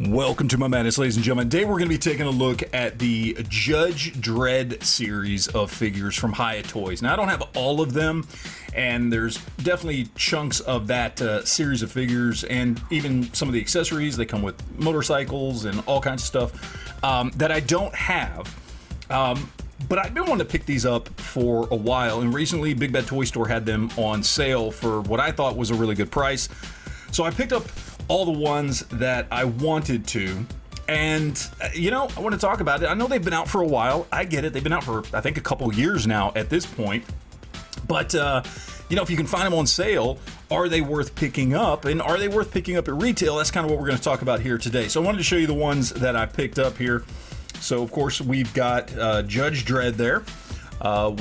Welcome to my madness, ladies and gentlemen. Today we're going to be taking a look at the Judge Dredd series of figures from Hiya Toys. Now, I don't have all of them, and there's definitely chunks of that series of figures, and even some of the accessories. They come with motorcycles and all kinds of stuff that I don't have. But I've been wanting to pick these up for a while, and recently Big Bad Toy Store had them on sale for what I thought was a really good price. So I picked up all the ones that I wanted to, and you know, I want to talk about it. I know they've been out for a while. I get it. They've been out for, I think, a couple years now at this point. But you know, if you can find them on sale, are they worth picking up? And are they worth picking up at retail? That's kind of what we're going to talk about here today. So I wanted to show you the ones that I picked up here. So of course we've got Judge Dredd there.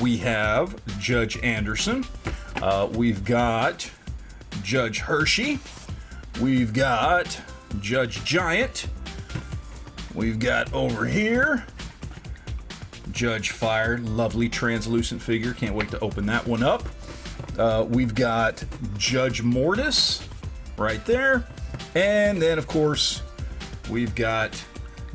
We have Judge Anderson. We've got Judge Hershey. We've got Judge Giant. We've got over here Judge Fire, lovely translucent figure. Can't wait to open that one up. We've got Judge Mortis right there. And then, of course, we've got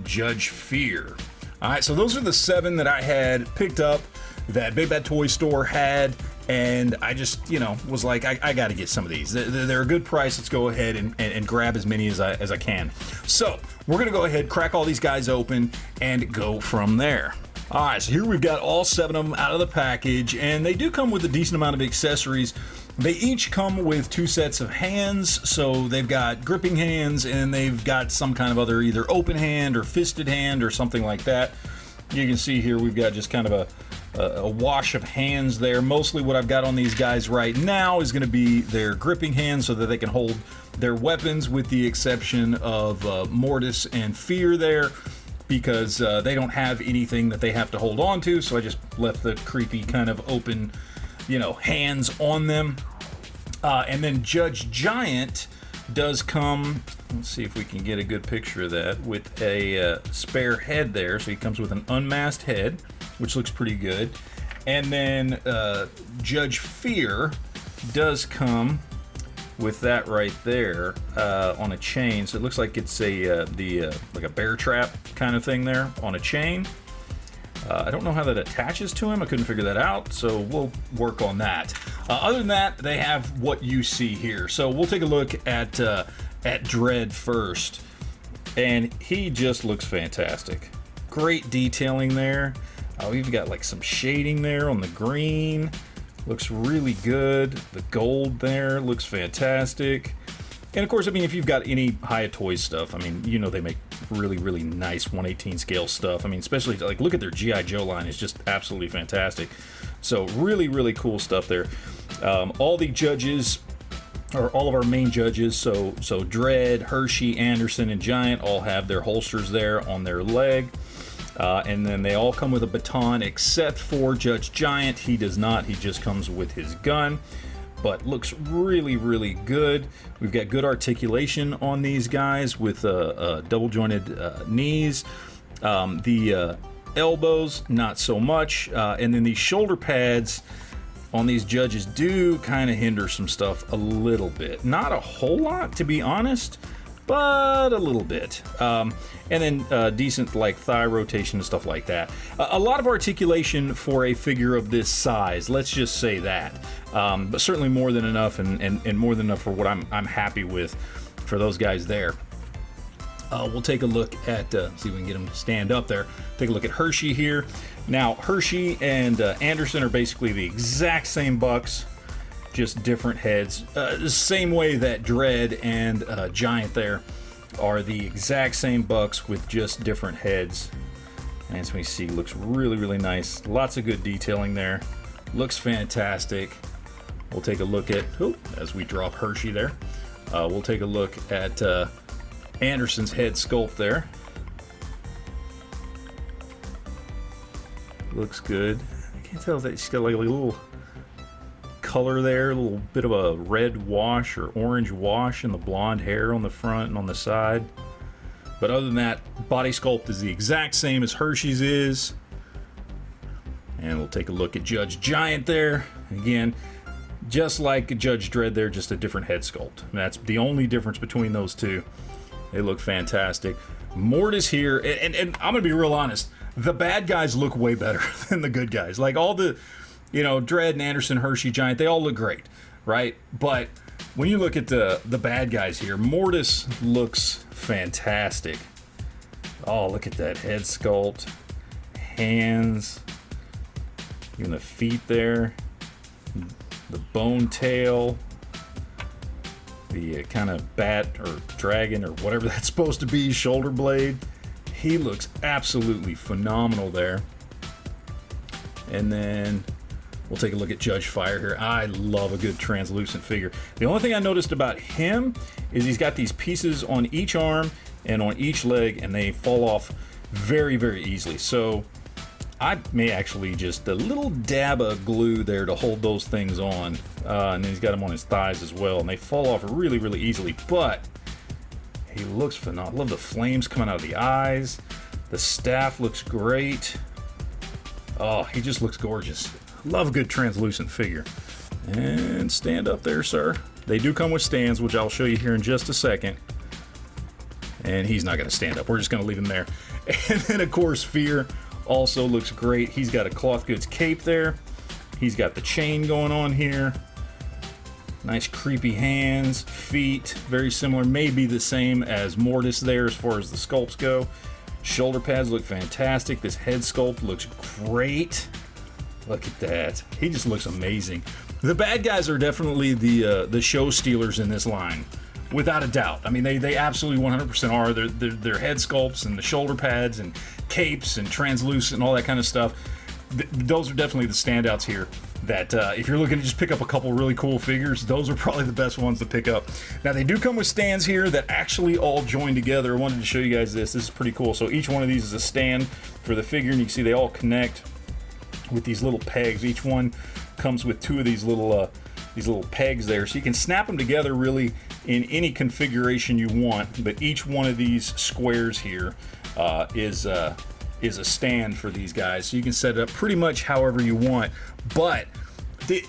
Judge Fear. All right, so those are the 7 that I had picked up that Big Bad Toy Store had. And I just, you know, was like, I got to get some of these. They're a good price. Let's go ahead and grab as many as I can. So we're going to go ahead, crack all these guys open, and go from there. All right, so here we've got all 7 of them out of the package, and they do come with a decent amount of accessories. They each come with 2 sets of hands, so they've got gripping hands, and they've got some kind of other either open hand or fisted hand or something like that. You can see here we've got just kind of a wash of hands there. Mostly what I've got on these guys right now is going to be their gripping hands so that they can hold their weapons, with the exception of Mortis and Fear there, because they don't have anything that they have to hold on to, so I just left the creepy kind of open, you know, hands on them. And then Judge Giant does come, let's see if we can get a good picture of that, with a spare head there. So he comes with an unmasked head, which looks pretty good. And then Judge Fear does come with that right there on a chain. So it looks like it's like a bear trap kind of thing there on a chain. I don't know how that attaches to him. I couldn't figure that out, so we'll work on that. Other than that, they have what you see here. So we'll take a look at Dredd first, and he just looks fantastic. Great detailing there. We've got like some shading there on the green. Looks really good. The gold there looks fantastic. And of course, I mean, if you've got any Hiya Toys stuff, I mean, you know they make really, really nice 1/18 scale stuff. I mean, especially like look at their G.I. Joe line. It's just absolutely fantastic. So really, really cool stuff there. All the judges, or all of our main judges, so Dredd, Hershey, Anderson, and Giant all have their holsters there on their leg. And then they all come with a baton, except for Judge Giant. He does not. He just comes with his gun. But looks really, really good. We've got good articulation on these guys with double jointed knees. The elbows, not so much. And then these shoulder pads on these judges do kind of hinder some stuff a little bit. Not a whole lot, to be honest, but a little bit. And then decent like thigh rotation and stuff like that. A lot of articulation for a figure of this size, let's just say that. But certainly more than enough, and more than enough for what I'm happy with for those guys there. We'll take a look at, see if we can get them to stand up there. Take a look at Hershey here. Now, Hershey and Anderson are basically the exact same bucks, just different heads. The same way that Dredd and Giant there are the exact same bucks with just different heads. And as we see, looks really, really nice. Lots of good detailing there. Looks fantastic. We'll take a look at, as we drop Hershey there, we'll take a look at Anderson's head sculpt there. Looks good. I can't tell if she's got like a little color there, a little bit of a red wash or orange wash in the blonde hair on the front and on the side. But other than that, body sculpt is the exact same as Hershey's is. And we'll take a look at Judge Giant there. Again, just like Judge Dredd there, just a different head sculpt. And that's the only difference between those two. They look fantastic. Mortis here, and I'm gonna be real honest, the bad guys look way better than the good guys. Like all the, you know, Dredd and Anderson, Hershey, Giant, they all look great, right? But when you look at the bad guys here, Mortis looks fantastic. Oh, look at that head sculpt, hands, even the feet there, the bone tail, the kind of bat or dragon or whatever that's supposed to be, shoulder blade. He looks absolutely phenomenal there. And then we'll take a look at Judge Fire here. I love a good translucent figure. The only thing I noticed about him is he's got these pieces on each arm and on each leg, and they fall off very, very easily. So I may actually just a little dab of glue there to hold those things on. And then he's got them on his thighs as well, and they fall off really, really easily. But he looks phenomenal. I love the flames coming out of the eyes. The staff looks great. Oh, he just looks gorgeous. Love a good translucent figure. And stand up there, sir. They do come with stands, which I'll show you here in just a second. And he's not going to stand up. We're just going to leave him there. And then, of course, Fear also looks great. He's got a cloth goods cape there. He's got the chain going on here. Nice creepy hands, feet, very similar, maybe the same as Mortis there as far as the sculpts go. Shoulder pads look fantastic. This head sculpt looks great. Look at that. He just looks amazing. The bad guys are definitely the show stealers in this line, without a doubt. I mean, they absolutely 100% are. Their head sculpts and the shoulder pads and capes and translucent and all that kind of stuff. Those are definitely the standouts here. That if you're looking to just pick up a couple really cool figures, those are probably the best ones to pick up. Now, they do come with stands here that actually all join together. I wanted to show you guys this. This is pretty cool. So each one of these is a stand for the figure, and you can see they all connect with these little pegs. Each one comes with two of these little pegs there, so you can snap them together really in any configuration you want. But each one of these squares here is a stand for these guys, so you can set it up pretty much however you want. But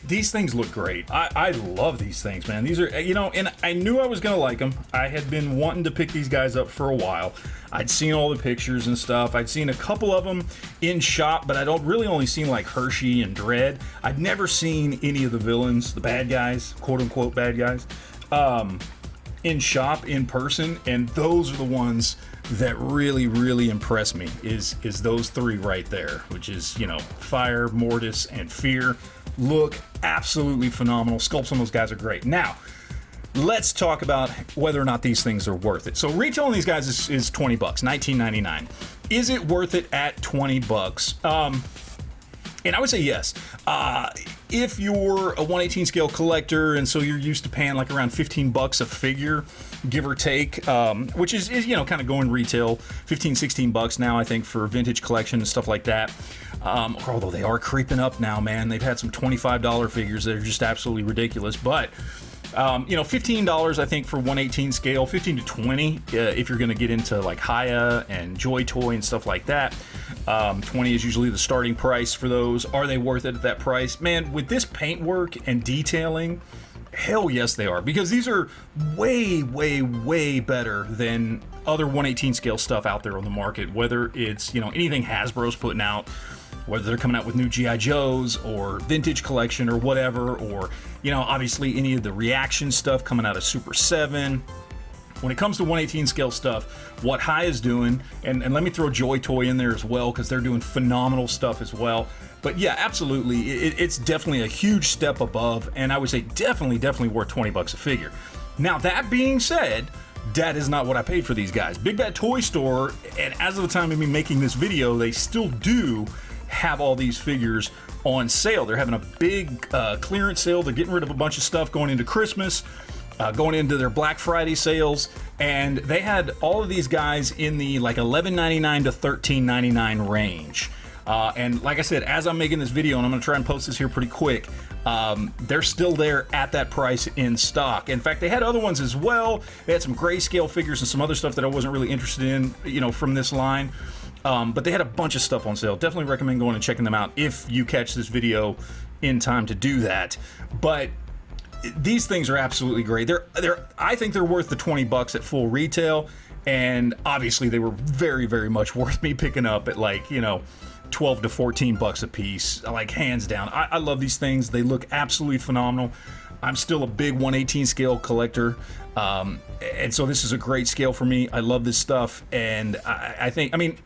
these things look great. I love these things, man. These are, you know, and I knew I was gonna like them. I had been wanting to pick these guys up for a while. I'd seen all the pictures and stuff. I'd seen a couple of them in shop, but I'd really only seen like Hershey and Dredd. I'd never seen any of the villains, the bad guys, quote unquote bad guys, in shop in person, and those are the ones that really, really impress me. Is those three right there, which is, you know, Fire, Mortis, and Fear. Look absolutely phenomenal. Sculpts on those guys are great. Now, let's talk about whether or not these things are worth it. So retail on these guys is $20, $19.99. Is it worth it at $20? And I would say yes. If you're a 1/18 scale collector, and so you're used to paying like around $15 a figure, give or take, which is you know, kind of going retail, $15-16 now, I think, for vintage collection and stuff like that. Although they are creeping up now, man. They've had some $25 figures that are just absolutely ridiculous. But you know, $15 I think for 1/18 scale, 15 to 20 if you're going to get into like Hiya and Joy Toy and stuff like that. 20 is usually the starting price for those. Are they worth it at that price? Man, with this paintwork and detailing, hell yes they are, because these are way, way, way better than other 1/18 scale stuff out there on the market, whether it's, you know, anything Hasbro's putting out, whether they're coming out with new G.I. Joes or vintage collection or whatever, or, you know, obviously any of the reaction stuff coming out of Super 7. When it comes to 1/18 scale stuff, what Hiya's doing, and let me throw Joy Toy in there as well, because they're doing phenomenal stuff as well. But yeah, absolutely, it's definitely a huge step above, and I would say definitely worth $20 a figure. Now, that being said, that is not what I paid for these guys. Big Bad Toy Store, and as of the time of me making this video, they still do have all these figures on sale. They're having a big clearance sale. They're getting rid of a bunch of stuff going into Christmas, going into their Black Friday sales, and they had all of these guys in the like $11.99 to $13.99 range. And like I said, as I'm making this video, and I'm gonna try and post this here pretty quick, they're still there at that price in stock. In fact, they had other ones as well. They had some grayscale figures and some other stuff that I wasn't really interested in, you know, from this line. But they had a bunch of stuff on sale. Definitely recommend going and checking them out if you catch this video in time to do that. But these things are absolutely great. I think they're worth the $20 at full retail. and obviously they were very, very much worth me picking up at, like, you know, 12 to 14 bucks a piece, like, hands down. I love these things. They look absolutely phenomenal. I'm still a big 1/18 scale collector, and so this is a great scale for me. I love this stuff, and I think, I mean,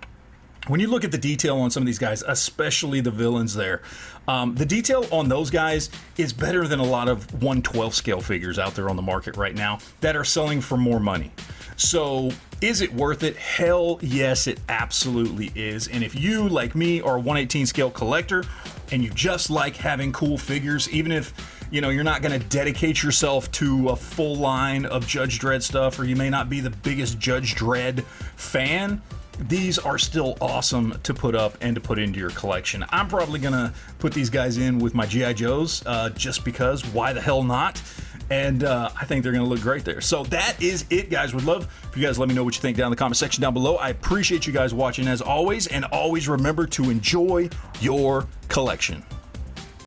when you look at the detail on some of these guys, especially the villains there, the detail on those guys is better than a lot of 1/12 scale figures out there on the market right now that are selling for more money. So is it worth it? Hell yes, it absolutely is. And if you, like me, are a 1/18 scale collector and you just like having cool figures, even if, you know, you're not going to dedicate yourself to a full line of Judge Dredd stuff, or you may not be the biggest Judge Dredd fan, these are still awesome to put up and to put into your collection. I'm probably gonna put these guys in with my G.I. Joes, just because, why the hell not? And I think they're gonna look great there. So that is it, guys. Would love if you guys let me know what you think down in the comment section down below. I appreciate you guys watching as always, and always remember to enjoy your collection.